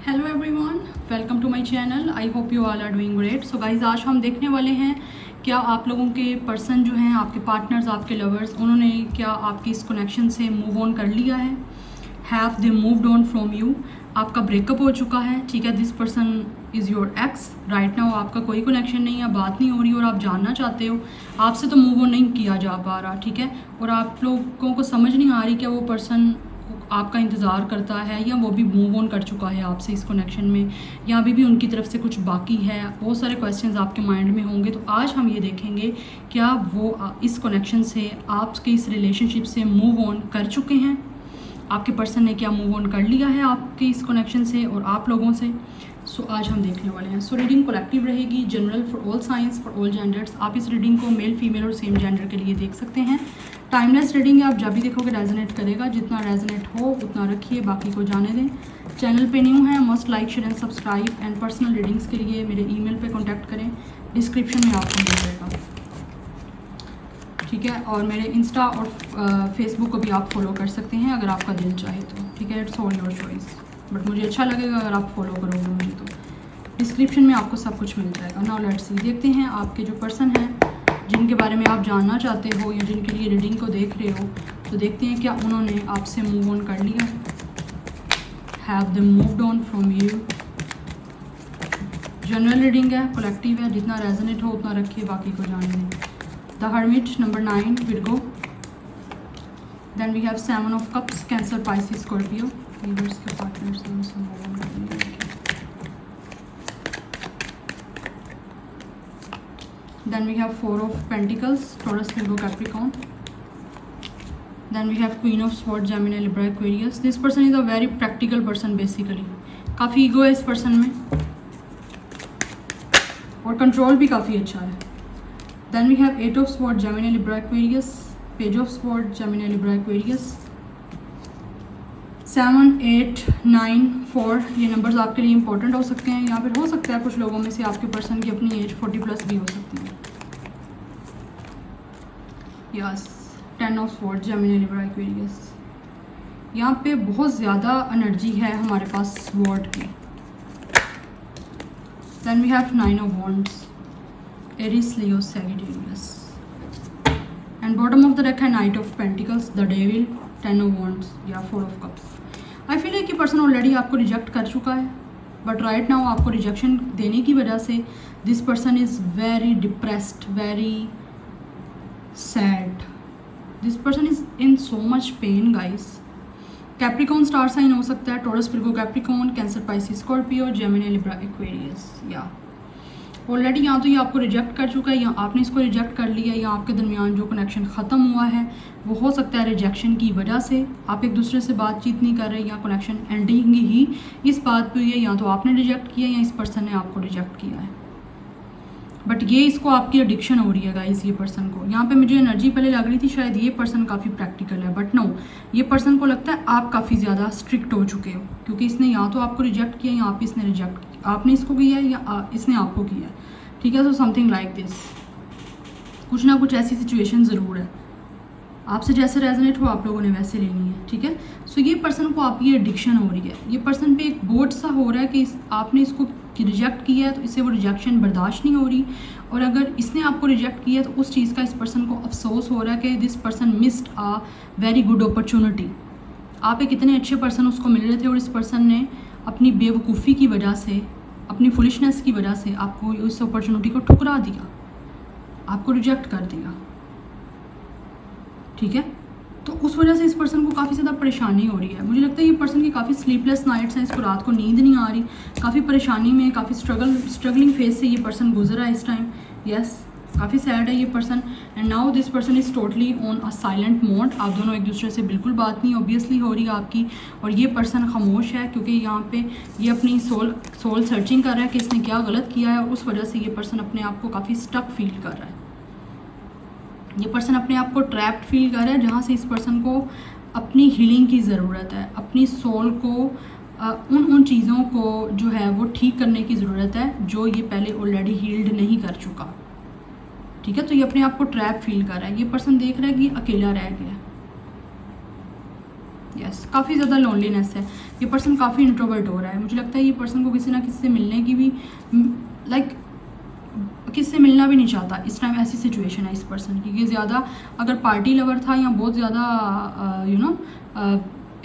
Hello everyone, welcome to my channel. I hope you all are doing great. So guys, आज हम देखने वाले हैं क्या आप लोगों के पर्सन जो हैं, आपके पार्टनर्स, आपके लवर्स, उन्होंने क्या आपकी इस कनेक्शन से मूव ऑन कर लिया है। Have they moved on from you. आपका ब्रेकअप हो चुका है, ठीक है। This person is your x. Right now आपका कोई कनेक्शन नहीं है, बात नहीं हो रही और आप जानना चाहते हो, आपसे तो मूव ऑन नहीं किया जा पा रहा, ठीक है। और आप लोगों को समझ नहीं आ रही कि वो पर्सन आपका इंतज़ार करता है या वो भी मूव ऑन कर चुका है आपसे इस कनेक्शन में, या अभी भी उनकी तरफ से कुछ बाकी है। बहुत सारे क्वेश्चंस आपके माइंड में होंगे, तो आज हम ये देखेंगे क्या वो इस कनेक्शन से, आपके इस रिलेशनशिप से मूव ऑन कर चुके हैं, आपके पर्सन ने क्या मूव ऑन कर लिया है आपके इस कनेक्शन से और आप लोगों से। सो आज हम देखने वाले हैं। सो रीडिंग कलेक्टिव रहेगी, general for all science, for all genders. आप इस रीडिंग को मेल, फीमेल और सेम जेंडर के लिए देख सकते हैं। टाइमलेस रीडिंग है, आप जब भी देखोगे रेजोनेट करेगा। जितना रेजोनेट हो उतना रखिए, बाकी को जाने दें। चैनल पे न्यू है, must like, share and subscribe. And personal readings के लिए मेरे ईमेल पे कांटेक्ट करें, डिस्क्रिप्शन में आपको मिल जाएगा, ठीक है। और मेरे इंस्टा और फेसबुक को भी आप फॉलो कर सकते हैं अगर आपका दिल चाहे तो, ठीक है। It's all your choice, but मुझे अच्छा लगेगा अगर आप फॉलो करोगे मुझे, तो डिस्क्रिप्शन में आपको सब कुछ मिल जाएगा। नाउ लेट्स सी, देखते हैं आपके जो पर्सन हैं, जिनके बारे में आप जानना चाहते हो या जिनके लिए रीडिंग को देख रहे हो, तो देखते हैं क्या उन्होंने आपसे मूव ऑन कर लिया। Have they moved on from you. General reading है, कलेक्टिव है, जितना रेजोनेट हो उतना रखिए, बाकी को जाने दें। The Hermit, number 9, Virgo. Then we have 7 of cups, Cancer, Pisces, Scorpio. Viewers के पार्टनर्स हैं, उनसे मूव ऑन कर लेंगे। Then we have 4 of Pentacles, Taurus, Virgo, Capricorn. Then we have Queen of Swords, Gemini, Libra, Aquarius. This person is a very practical person basically. काफ़ी ego है इस person में और कंट्रोल भी काफ़ी अच्छा है। Then we have 8 of Swords, Gemini, Libra, Aquarius. Page of Swords, Gemini, Libra, Aquarius. 7, 8, 9, 4 ये नंबर्स आपके लिए इंपॉर्टेंट हो सकते हैं। यहाँ पर हो सकता है कुछ लोगों में से आपके पर्सन की अपनी एज 40+ भी हो सकती है। Yes, 10 of swords, Gemini, Libra, Aquarius. यहाँ पे बहुत ज़्यादा एनर्जी है हमारे पास स्वॉर्ड की। Then we have 9 of wands, Aries, Leo, Sagittarius. And bottom of the deck है knight of pentacles, the devil, 10 of wands या 4 ऑफ कप्स। आई फील है कि पर्सन ऑलरेडी आपको रिजेक्ट कर चुका है, बट राइट नाउ आपको रिजेक्शन देने की वजह से this person is very depressed, very sad. This person is in so much pain guys. Capricorn star sign हो सकता है, Taurus, Virgo, Capricorn, Cancer, Pisces, Scorpio, Gemini, Libra, Aquarius. या already यहाँ तो ये आपको रिजेक्ट कर चुका है या आपने इसको रिजेक्ट कर लिया, या आपके दरमियान जो कनेक्शन ख़त्म हुआ है वो हो सकता है रिजेक्शन की वजह से आप एक दूसरे से बातचीत नहीं कर रहे, या कनेक्शन एंडिंग ही इस बात पे हुई है, या तो आपने रिजेक्ट किया या इस पर्सन ने आपको रिजेक्ट किया है। बट ये इसको आपकी एडिक्शन हो रही है गाइस, ये पर्सन को। यहाँ पे मुझे एनर्जी पहले लग रही थी शायद ये पर्सन काफ़ी प्रैक्टिकल है, बट नो, ये पर्सन को लगता है आप काफ़ी ज़्यादा स्ट्रिक्ट हो चुके हो, क्योंकि इसने या तो आपको रिजेक्ट किया या आप इसने रिजेक्ट, आपने इसको किया है या इसने आपको किया है, ठीक है। सो समथिंग लाइक दिस, कुछ ना कुछ ऐसी सिचुएशन ज़रूर है। आपसे जैसे रेजोनेट हो आप लोगों ने वैसे लेनी है, ठीक है। सो ये पर्सन को आपकी एडिक्शन हो रही है, ये पर्सन पे एक बोझ सा हो रहा है कि आपने इसको रिजेक्ट किया है तो इससे वो रिजेक्शन बर्दाश्त नहीं हो रही, और अगर इसने आपको रिजेक्ट किया है तो उस चीज़ का इस पर्सन को अफसोस हो रहा है कि this person missed a very good opportunity. आप एक इतने अच्छे पर्सन उसको मिल रहे थे और इस पर्सन ने अपनी बेवकूफ़ी की वजह से, अपनी फुलिशनेस की वजह से आपको इस अपॉर्चुनिटी को ठुकरा दिया, आपको रिजेक्ट कर दिया, ठीक है। तो उस वजह से इस पर्सन को काफ़ी ज़्यादा परेशानी हो रही है। मुझे लगता है ये पर्सन की काफ़ी स्लीपलेस नाइट्स हैं, इसको रात को नींद नहीं आ रही, काफ़ी परेशानी में, काफ़ी स्ट्रगलिंग फेज से ये पर्सन गुजरा है इस टाइम। यस, काफ़ी सैड है ये person. And now this person is totally on a silent mode. आप दोनों एक दूसरे से बिल्कुल बात नहीं ऑब्वियसली हो रही है आपकी, और ये पर्सन खामोश है क्योंकि यहाँ पे ये अपनी सोल सर्चिंग कर रहा है कि इसने क्या गलत किया है, और उस वजह से ये पर्सन अपने आप को काफ़ी स्टक फील कर रहा है। ये पर्सन अपने आप को ट्रैप्ड फील कर रहा है, जहाँ से इस पर्सन को अपनी हीलिंग की ज़रूरत है, अपनी सोल को उन चीज़ों को जो है वो ठीक करने की ज़रूरत है जो ये पहले ऑलरेडी हील्ड नहीं कर चुका, ठीक है। तो ये अपने आप को ट्रैप फील कर रहा है। ये पर्सन देख रहा है कि अकेला रह गया, यस, काफ़ी ज़्यादा लोनलीनेस है, ये पर्सन काफ़ी इंट्रोवर्ट हो रहा है। मुझे लगता है ये पर्सन को किसी ना किसी से मिलने की भी लाइक किसी से मिलना भी नहीं चाहता इस टाइम। ऐसी सिचुएशन है इस पर्सन की कि ज़्यादा अगर पार्टी लवर था या बहुत ज़्यादा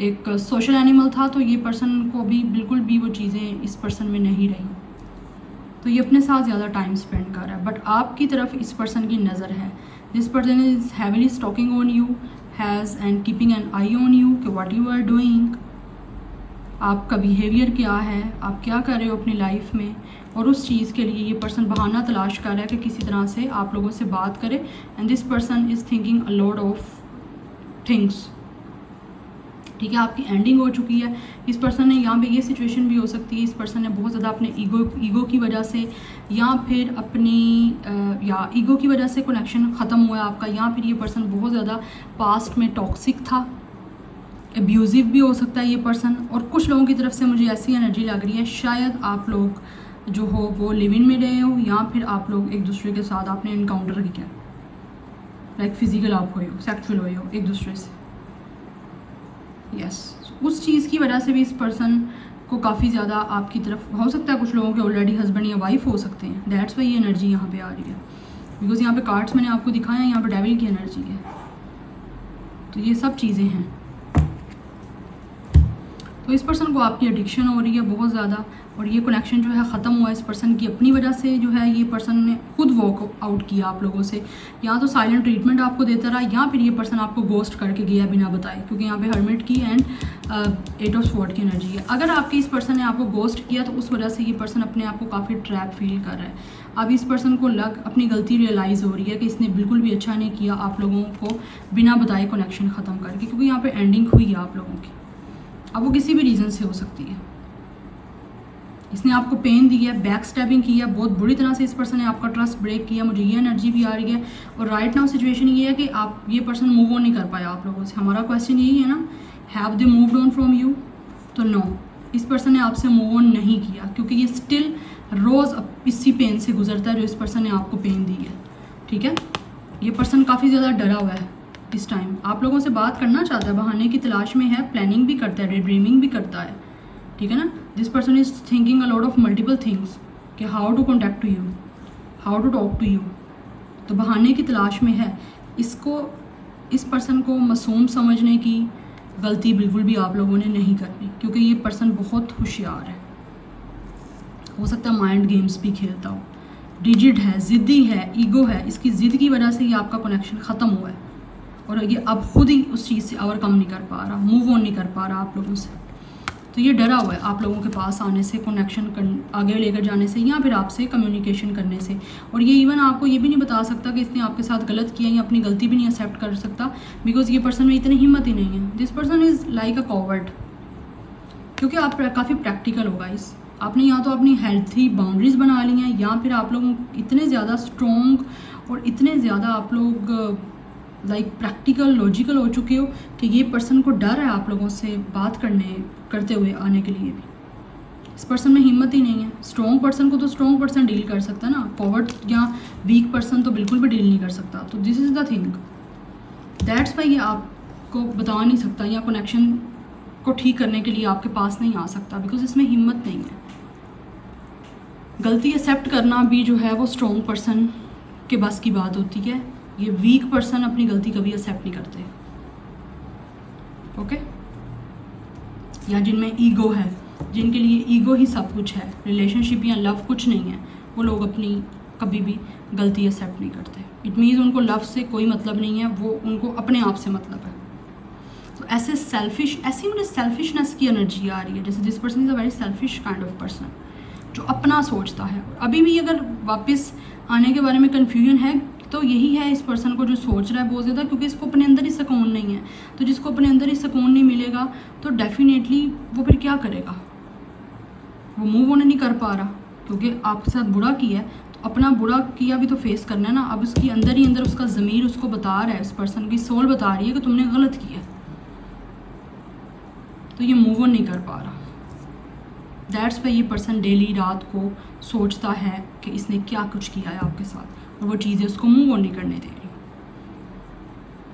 एक सोशल एनिमल था, तो ये पर्सन को भी बिल्कुल भी वो चीज़ें इस पर्सन में नहीं रही, तो ये अपने साथ ज़्यादा टाइम स्पेंड कर रहा है। बट आपकी तरफ इस पर्सन की नज़र है। This person is heavily stalking on you, has and keeping an eye on you कि व्हाट यू आर डूइंग, आपका बिहेवियर क्या है, आप क्या कर रहे हो अपनी लाइफ में, और उस चीज़ के लिए ये पर्सन बहाना तलाश कर रहा है कि किसी तरह से आप लोगों से बात करे। And this person is thinking a lot of things, ठीक है। आपकी एंडिंग हो चुकी है। इस पर्सन ने यहाँ पे ये सिचुएशन भी हो सकती है, इस पर्सन ने बहुत ज़्यादा अपने ईगो की वजह से या फिर अपनी ईगो की वजह से कनेक्शन ख़त्म हुआ है आपका, या फिर ये पर्सन बहुत ज़्यादा पास्ट में टॉक्सिक था, एब्यूज़िव भी हो सकता है ये पर्सन। और कुछ लोगों की तरफ से मुझे ऐसी एनर्जी लग रही है, शायद आप लोग जो हो वो लिव इन में रहे हो, या फिर आप लोग एक दूसरे के साथ आपने इनकाउंटर किया, लाइक फिजिकल आप हुए हो, सेक्सुअल हुए हो एक दूसरे से। यस, उस चीज़ की वजह से भी इस पर्सन को काफ़ी ज़्यादा आपकी तरफ हो सकता है। कुछ लोगों के ऑलरेडी हस्बैंड या वाइफ हो सकते हैं, दैट्स वाई ये एनर्जी यहाँ पे आ रही है, बिकॉज यहाँ पे कार्ड्स मैंने आपको दिखाया है, यहाँ पे डेविल की एनर्जी है, तो ये सब चीज़ें हैं। तो इस पर्सन को आपकी एडिक्शन हो रही है बहुत ज़्यादा, और ये कनेक्शन जो है ख़त्म हुआ है इस पर्सन की अपनी वजह से। जो है ये पर्सन ने खुद वॉक आउट किया आप लोगों से, या तो साइलेंट ट्रीटमेंट आपको देता रहा, या फिर ये पर्सन आपको गोस्ट करके गया बिना बताए, क्योंकि यहाँ पे हर्मिट की एंड 8 ऑफ स्वॉर्ड की एनर्जी है। अगर आपके इस पर्सन ने आपको गोस्ट किया तो उस वजह से ये पर्सन अपने आप को काफ़ी ट्रैप फील कर रहा है। अब इस पर्सन को अपनी गलती रियलाइज़ हो रही है कि इसने बिल्कुल भी अच्छा नहीं किया आप लोगों को बिना बताए कनेक्शन ख़त्म करके, क्योंकि यहाँ पर एंडिंग हुई है आप लोगों की। अब वो किसी भी रीज़न से हो सकती है, इसने आपको पेन दी है, बैक स्टैबिंग की है, बहुत बुरी तरह से इस पर्सन ने आपका ट्रस्ट ब्रेक किया, मुझे ये एनर्जी भी आ रही है। और राइट नाउ सिचुएशन ये है कि आप ये पर्सन मूव ऑन नहीं कर पाया आप लोगों से। हमारा क्वेश्चन यही है ना, have they moved on from you? तो नो, इस पर्सन ने आपसे मूव ऑन नहीं किया, क्योंकि ये स्टिल रोज़ इसी पेन से गुजरता है जो इस पर्सन ने आपको पेन दी है, ठीक है। ये पर्सन काफ़ी ज़्यादा डरा हुआ है इस टाइम, आप लोगों से बात करना चाहता है, बहाने की तलाश में है, प्लानिंग भी करता है, ड्रीमिंग भी करता है, ठीक है ना। This person is thinking a lot of multiple things कि how to contact to you, how to talk to you, तो बहाने की तलाश में है। इसको इस पर्सन को मासूम समझने की गलती बिल्कुल भी आप लोगों ने नहीं करनी, क्योंकि ये पर्सन बहुत होशियार है, हो सकता है माइंड गेम्स भी खेलता हो, डिजिट है, ज़िद्दी है, ईगो है, इसकी ज़िद की वजह से ये आपका कनेक्शन ख़त्म हुआ है, और ये अब खुद ही उस चीज़ से ओवरकम नहीं कर पा रहा, मूव ऑन नहीं कर पा रहा आप लोगों से। तो ये डरा हुआ है आप लोगों के पास आने से, कनेक्शन आगे लेकर जाने से, या फिर आपसे कम्युनिकेशन करने से। और ये इवन आपको ये भी नहीं बता सकता कि इसने आपके साथ गलत किया, या अपनी गलती भी नहीं एक्सेप्ट कर सकता, बिकॉज ये पर्सन में इतनी हिम्मत ही नहीं है। This person is like a coward, क्योंकि आप काफ़ी प्रैक्टिकल हो गाइस। आपने या तो अपनी हेल्थी बाउंड्रीज बना ली हैं, या फिर आप लोग इतने ज़्यादा स्ट्रॉन्ग और इतने ज़्यादा आप लोग लाइक प्रैक्टिकल लॉजिकल हो चुके हो कि ये पर्सन को डर है आप लोगों से बात करते हुए आने के लिए भी। इस पर्सन में हिम्मत ही नहीं है। स्ट्रॉन्ग पर्सन को तो स्ट्रॉन्ग पर्सन डील कर सकता है ना, फॉरवर्ड या वीक पर्सन तो बिल्कुल भी डील नहीं कर सकता। तो this is the thing, that's why ये आपको बता नहीं सकता, या कनेक्शन को ठीक करने के लिए आपके पास नहीं आ सकता, बिकॉज इसमें हिम्मत नहीं है। गलती एक्सेप्ट करना भी जो है वो स्ट्रॉन्ग पर्सन के बस की बात होती है, ये वीक पर्सन अपनी गलती कभी एक्सेप्ट नहीं करते, ओके। या जिनमें ईगो है, जिनके लिए ईगो ही सब कुछ है, रिलेशनशिप या लव कुछ नहीं है, वो लोग अपनी कभी भी गलती एक्सेप्ट नहीं करते। इट मीन्स उनको लव से कोई मतलब नहीं है, वो उनको अपने आप से मतलब है। तो ऐसी मुझे सेल्फिशनेस की एनर्जी आ रही है, जैसे this person is a very selfish kind of person, जो अपना सोचता है। अभी भी अगर वापस आने के बारे में कन्फ्यूजन है तो यही है इस पर्सन को, जो सोच रहा है बहुत ज़्यादा, क्योंकि इसको अपने अंदर ही सुकून नहीं है। तो जिसको अपने अंदर ही सुकून नहीं मिलेगा तो डेफिनेटली वो फिर क्या करेगा, वो मूव ऑन नहीं कर पा रहा, क्योंकि आपके साथ बुरा किया है तो अपना बुरा किया भी तो फेस करना है ना। अब उसकी अंदर ही अंदर उसका ज़मीर उसको बता रहा है, इस पर्सन की सोल बता रही है कि तुमने गलत किया, तो ये मूव ऑन नहीं कर पा रहा। दैट्स वाई ये पर्सन डेली रात को सोचता है कि इसने क्या कुछ किया है आपके साथ, और वो चीज़ें उसको मूव ऑन नहीं करने दे रही।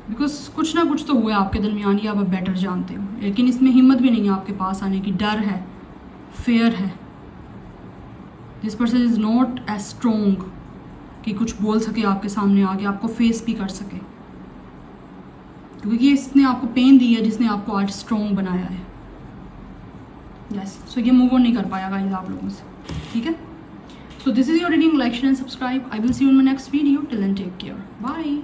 बिकॉज कुछ ना कुछ तो हुआ है आपके दरमियान, ये आप बेटर जानते हो, लेकिन इसमें हिम्मत भी नहीं है आपके पास आने की, डर है, फेयर है। This person is not as strong कि कुछ बोल सके आपके सामने आके, आपको फेस भी कर सके, क्योंकि ये इसने आपको पेन दी है जिसने आपको आज स्ट्रोंग बनाया है। यस, सो ये मूव ऑन नहीं कर पाया गाइस आप लोगों से, ठीक है। So this is your reading, like share and subscribe. I will see you in my next video, till then take care, bye.